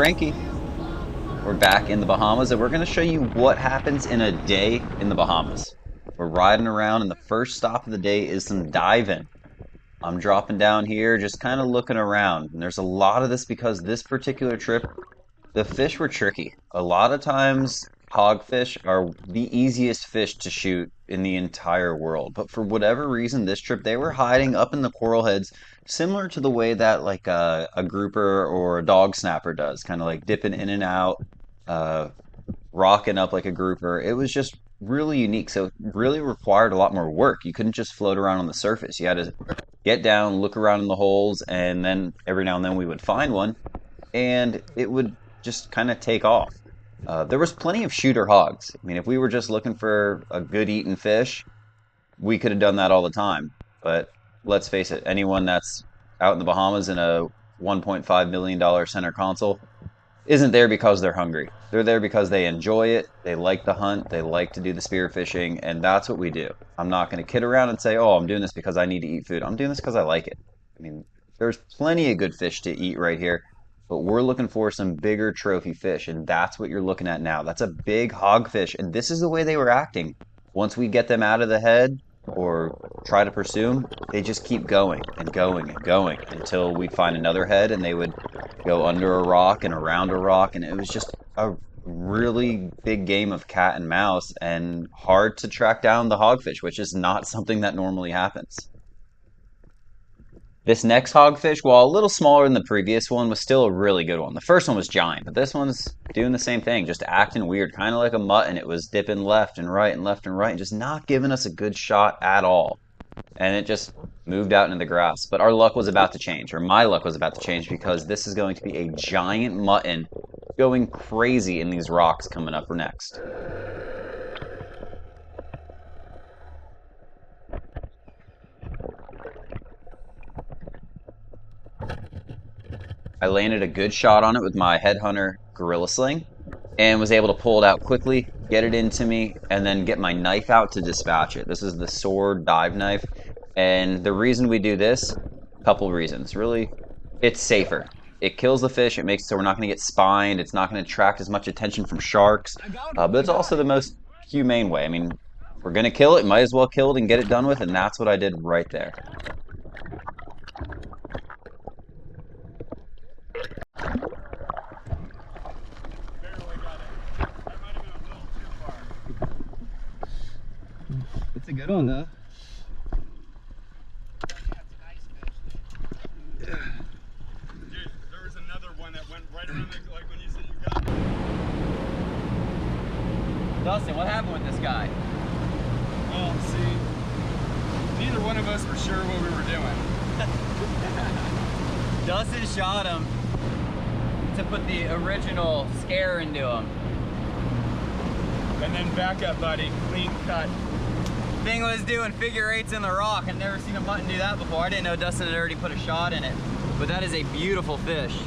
Frankie. We're back in the Bahamas, and we're going to show you what happens in a day in the Bahamas. We're riding around, and the first stop of the day is some diving. I'm dropping down here, just kind of looking around. And there's a lot of this because this particular trip, the fish were tricky. A lot of times, hogfish are the easiest fish to shoot in the entire world. But for whatever reason, this trip, they were hiding up in the coral heads, similar to the way that like a grouper or a dog snapper does, kind of like dipping in and out, uh, rocking up like a grouper. It was just really unique. So it really required a lot more work. You couldn't just float around on the surface. You had to get down, look around in the holes, and then every now and then we would find one, and it would just kind of take off. There was plenty of shooter hogs. I mean, if we were just looking for a good eating fish, we could have done that all the time. But let's face it, anyone that's out in the Bahamas in a $1.5 million center console isn't there because they're hungry. They're there because they enjoy it, they like the hunt, they like to do the spearfishing, and that's what we do. I'm not going to kid around and say, oh, I'm doing this because I need to eat food. I'm doing this because I like it. I mean, there's plenty of good fish to eat right here, but we're looking for some bigger trophy fish, and that's what you're looking at now. That's a big hogfish, and this is the way they were acting. Once we get them out of the head, or try to pursue them, they just keep going and going and going until we find another head, and they would go under a rock and around a rock, and it was just a really big game of cat and mouse and hard to track down the hogfish, which is not something that normally happens. This next hogfish, while a little smaller than the previous one, was still a really good one. The first one was giant, but this one's doing the same thing, just acting weird, kind of like a mutton. It was dipping left and right and left and right, and just not giving us a good shot at all. And it just moved out into the grass. But our luck was about to change, or my luck was about to change, because this is going to be a giant mutton going crazy in these rocks coming up next. I landed a good shot on it with my Headhunter Gorilla Sling and was able to pull it out quickly, get it into me, and then get my knife out to dispatch it. This is the sword dive knife, and the reason we do this, a couple reasons. Really, it's safer. It kills the fish, it makes it so we're not going to get spined, it's not going to attract as much attention from sharks, but it's also the most humane way. I mean, if we're going to kill it, might as well kill it and get it done with, and that's what I did right there. It's a good one, though. Dude, there was another one that went right around the, like when you said you got it. Dustin, what happened with this guy? Well, see, neither one of us were sure what we were doing. Dustin shot him to put the original scare into him. And then back up, buddy, clean cut. Thing was doing figure eights in the rock. I've never seen a mutton do that before. I didn't know Dustin had already put a shot in it. But that is a beautiful fish.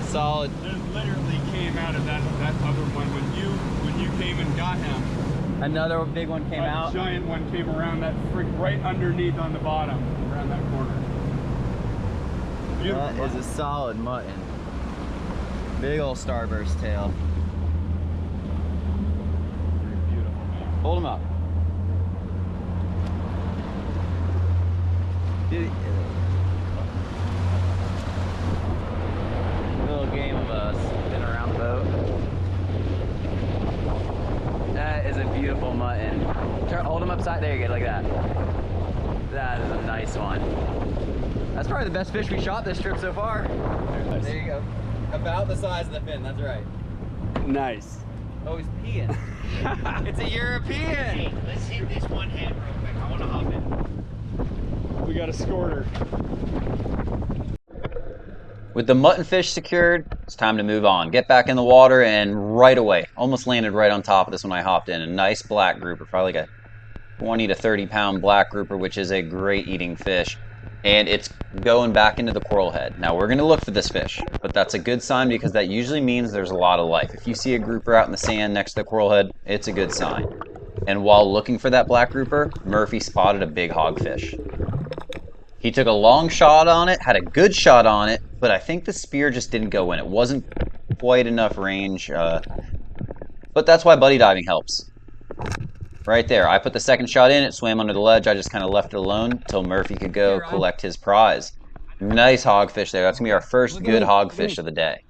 Solid. It literally came out of that other one when you came and got him. Another big one came out. A giant one came around that right underneath on the bottom, around that corner. Beautiful. That is a solid mutton. Big old starburst tail. Hold him up. Little game of spin around the boat. That is a beautiful mutton. Hold him upside. There you go, like that. That is a nice one. That's probably the best fish we shot this trip so far. There you go. About the size of the fin, that's right. Nice. Oh, he's peeing. It's a European. Hey, let's hit this one hand real quick. I want to hop in. We got a scorter. With the muttonfish secured, it's time to move on. Get back in the water, and right away, almost landed right on top of this when I hopped in. A nice black grouper, probably like a 20 to 30 pound black grouper, which is a great eating fish. And it's going back into the coral head. Now we're going to look for this fish, but that's a good sign because that usually means there's a lot of life. If you see a grouper out in the sand next to the coral head, it's a good sign. And while looking for that black grouper, Murphy spotted a big hogfish. He took a long shot on it, had a good shot on it, but I think the spear just didn't go in. It wasn't quite enough range, but that's why buddy diving helps. Right there, I put the second shot in, it swam under the ledge, I just kind of left it alone until Murphy could go collect his prize. Nice hogfish there, that's going to be our first good hogfish of the day.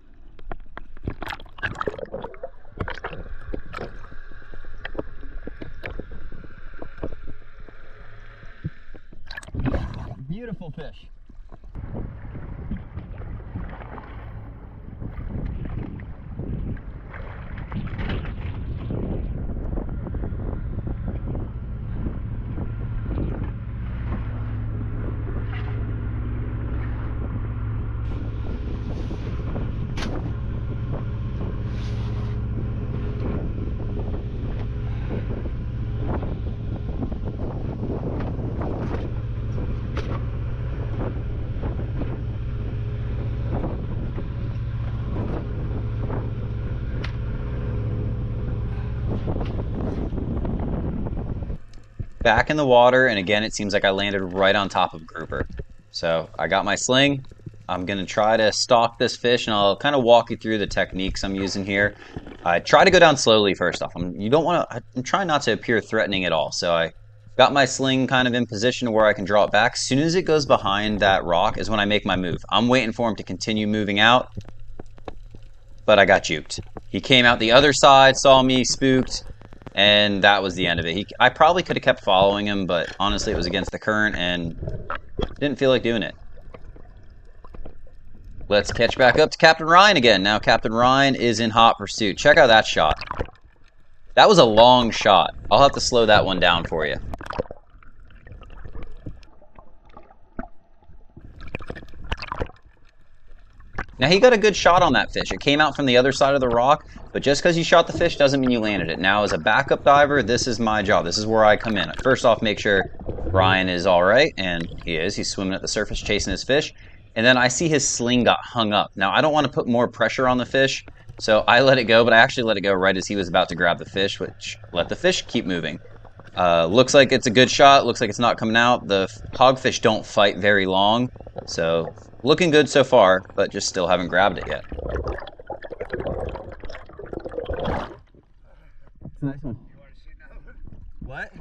Beautiful fish. Back in the water, and again, it seems like I landed right on top of grouper. So I got my sling. I'm going to try to stalk this fish, and I'll kind of walk you through the techniques I'm using here. I try to go down slowly first off. I'm trying not to appear threatening at all. So I got my sling kind of in position where I can draw it back. As soon as it goes behind that rock is when I make my move. I'm waiting for him to continue moving out, but I got juked. He came out the other side, saw me, spooked, and that was the end of it. I probably could have kept following him, but honestly it was against the current and didn't feel like doing it. Let's catch back up to Captain Ryan again. Now Captain Ryan is in hot pursuit. Check out that shot. That was a long shot. I'll have to slow that one down for you. Now he got a good shot on that fish. It came out from the other side of the rock, but just because you shot the fish doesn't mean you landed it. Now as a backup diver, this is my job. This is where I come in. First off, make sure Ryan is all right, and he is. He's swimming at the surface chasing his fish. And then I see his sling got hung up. Now I don't want to put more pressure on the fish, so I let it go, but I actually let it go right as he was about to grab the fish, which let the fish keep moving. Looks like it's a good shot. Looks like it's not coming out. The hogfish don't fight very long, so looking good so far, but just still haven't grabbed it yet. It's a nice one. What?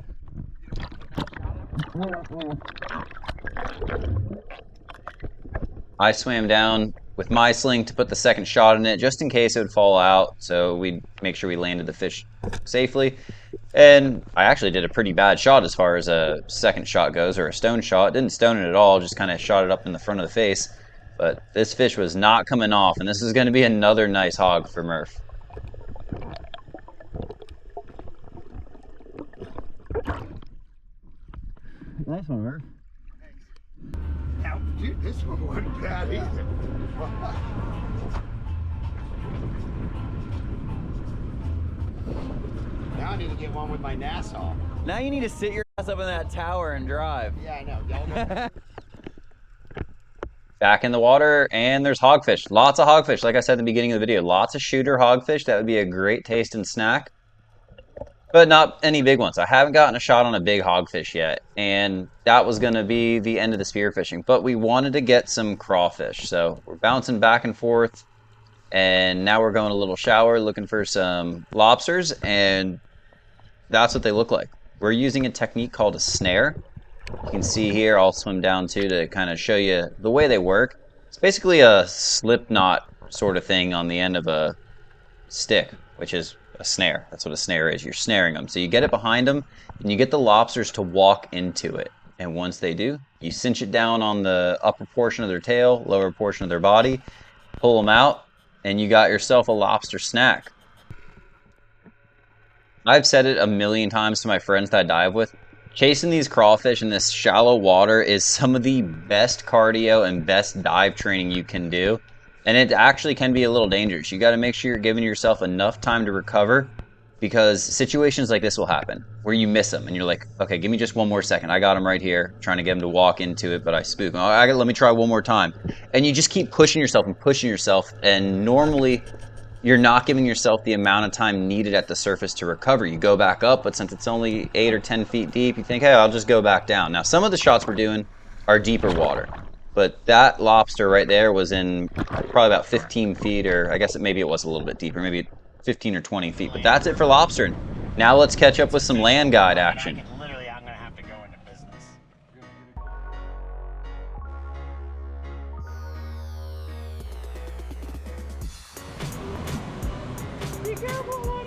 I swam down with my sling to put the second shot in it, just in case it would fall out, so we'd make sure we landed the fish safely. And I actually did a pretty bad shot as far as a second shot goes, or a stone shot. Didn't stone it at all, just kind of shot it up in the front of the face. But this fish was not coming off, and this is going to be another nice hog for Murph. Nice one, Murph. Now, dude, this one wasn't bad either. Now I need to get one with my Nassau. Now you need to sit your ass up in that tower and drive. Yeah, I know. Y'all know. Back in the water, and there's hogfish. Lots of hogfish, like I said at the beginning of the video. Lots of shooter hogfish. That would be a great tasting snack. But not any big ones. I haven't gotten a shot on a big hogfish yet, and that was going to be the end of the spearfishing. But we wanted to get some crawfish, so we're bouncing back and forth, and now we're going a little shower looking for some lobsters, and that's what they look like. We're using a technique called a snare. You can see here, I'll swim down too to kind of show you the way they work. It's basically a slip knot sort of thing on the end of a stick, which is a snare. That's what a snare is. You're snaring them. So you get it behind them, and you get the lobsters to walk into it. And once they do, you cinch it down on the upper portion of their tail, lower portion of their body, pull them out, and you got yourself a lobster snack. I've said it a million times to my friends that I dive with. Chasing these crawfish in this shallow water is some of the best cardio and best dive training you can do. And it actually can be a little dangerous. You got to make sure you're giving yourself enough time to recover, because situations like this will happen where you miss them and you're like, okay, give me just one more second. I got him right here, trying to get him to walk into it, but I spook him. Let me try one more time. And you just keep pushing yourself, and normally you're not giving yourself the amount of time needed at the surface to recover. You go back up, but since it's only 8 or 10 feet deep, you think, hey, I'll just go back down. Now, some of the shots we're doing our deeper water. But that lobster right there was in probably about 15 feet, or I guess maybe it was a little bit deeper, maybe 15 or 20 feet. But that's it for lobstering. Now let's catch up with some land guide action. Literally, I'm gonna have to go into business. Be careful, buddy!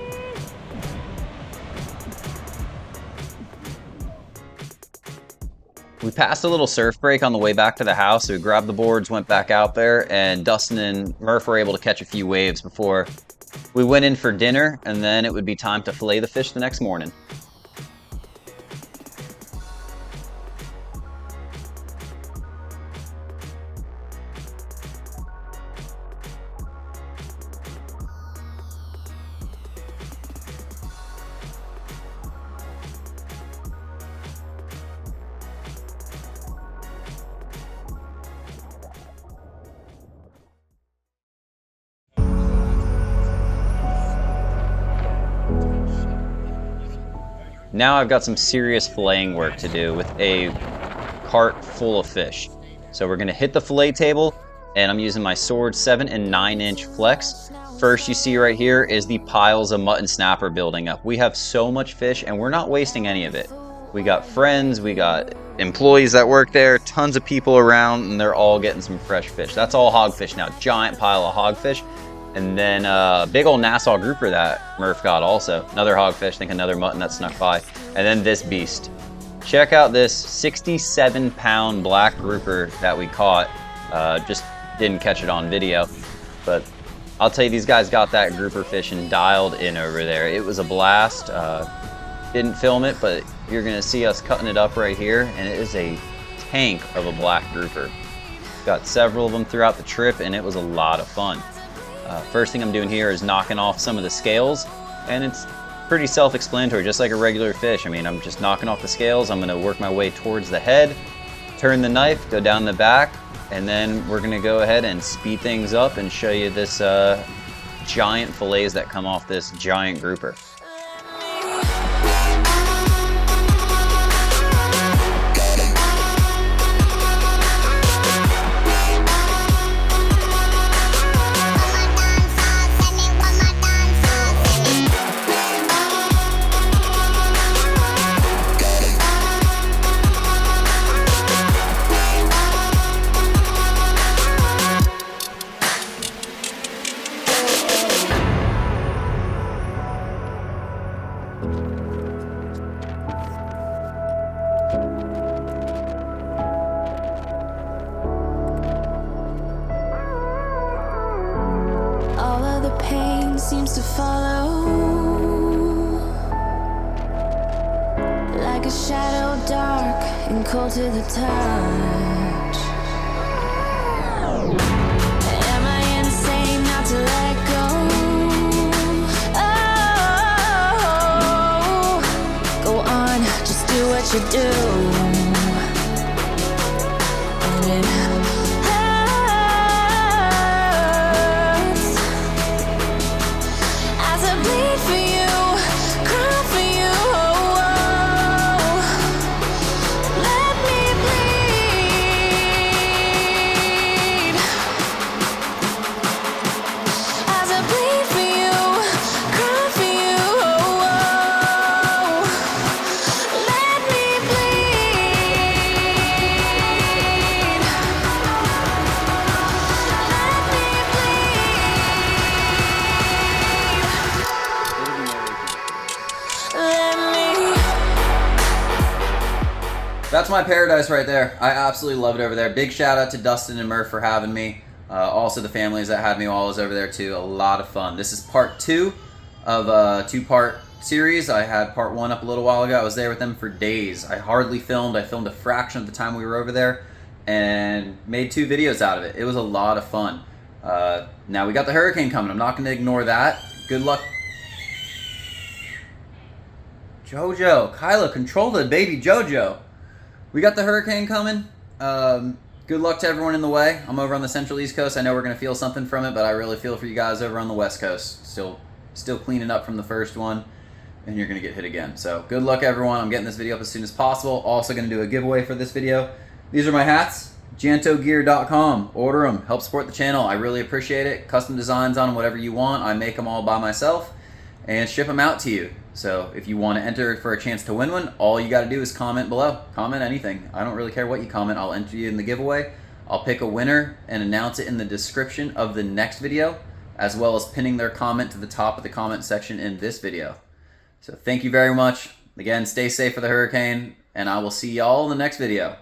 We passed a little surf break on the way back to the house, so we grabbed the boards, went back out there, and Dustin and Murph were able to catch a few waves before we went in for dinner, and then it would be time to fillet the fish the next morning. Now I've got some serious filleting work to do with a cart full of fish. So we're gonna hit the fillet table, and I'm using my Sword 7 and 9-inch flex. First you see right here is the piles of mutton snapper building up. We have so much fish and we're not wasting any of it. We got friends, we got employees that work there, tons of people around, and they're all getting some fresh fish. That's all hogfish now, giant pile of hogfish. And then a big old Nassau grouper that Murph got also. Another hogfish, I think another mutton that snuck by. And then this beast. Check out this 67-pound black grouper that we caught. Just didn't catch it on video. But I'll tell you, these guys got that grouper fishing dialed in over there. It was a blast. Didn't film it, but you're gonna see us cutting it up right here. And it is a tank of a black grouper. Got several of them throughout the trip, and it was a lot of fun. First thing I'm doing here is knocking off some of the scales, and it's pretty self-explanatory, just like a regular fish. I mean, I'm just knocking off the scales. I'm gonna work my way towards the head, turn the knife, go down the back, and then we're gonna go ahead and speed things up and show you this giant fillets that come off this giant grouper. Seems to follow like a shadow, dark and cold to the touch. Am I insane not to let go? Oh, go on, just do what you do. And it That's my paradise right there. I absolutely love it over there. Big shout out to Dustin and Murph for having me. Also the families that had me while I was over there too. A lot of fun. This is part 2 of a 2-part series. I had part 1 up a little while ago. I was there with them for days. I hardly filmed. I filmed a fraction of the time we were over there and made 2 videos out of it. It was a lot of fun. Now we got the hurricane coming. I'm not going to ignore that. Good luck. Jojo, Kyla, control the baby Jojo. We got the hurricane coming. Good luck to everyone in the way. I'm over on the Central East Coast. I know we're going to feel something from it, but I really feel for you guys over on the West Coast. Still cleaning up from the first one, and you're going to get hit again. So good luck, everyone. I'm getting this video up as soon as possible. Also going to do a giveaway for this video. These are my hats. jantogear.com. Order them. Help support the channel. I really appreciate it. Custom designs on whatever you want. I make them all by myself and ship them out to you. So if you want to enter for a chance to win one, all you got to do is comment below. Comment anything. I don't really care what you comment. I'll enter you in the giveaway. I'll pick a winner and announce it in the description of the next video, as well as pinning their comment to the top of the comment section in this video. So thank you very much. Again, stay safe for the hurricane, and I will see y'all in the next video.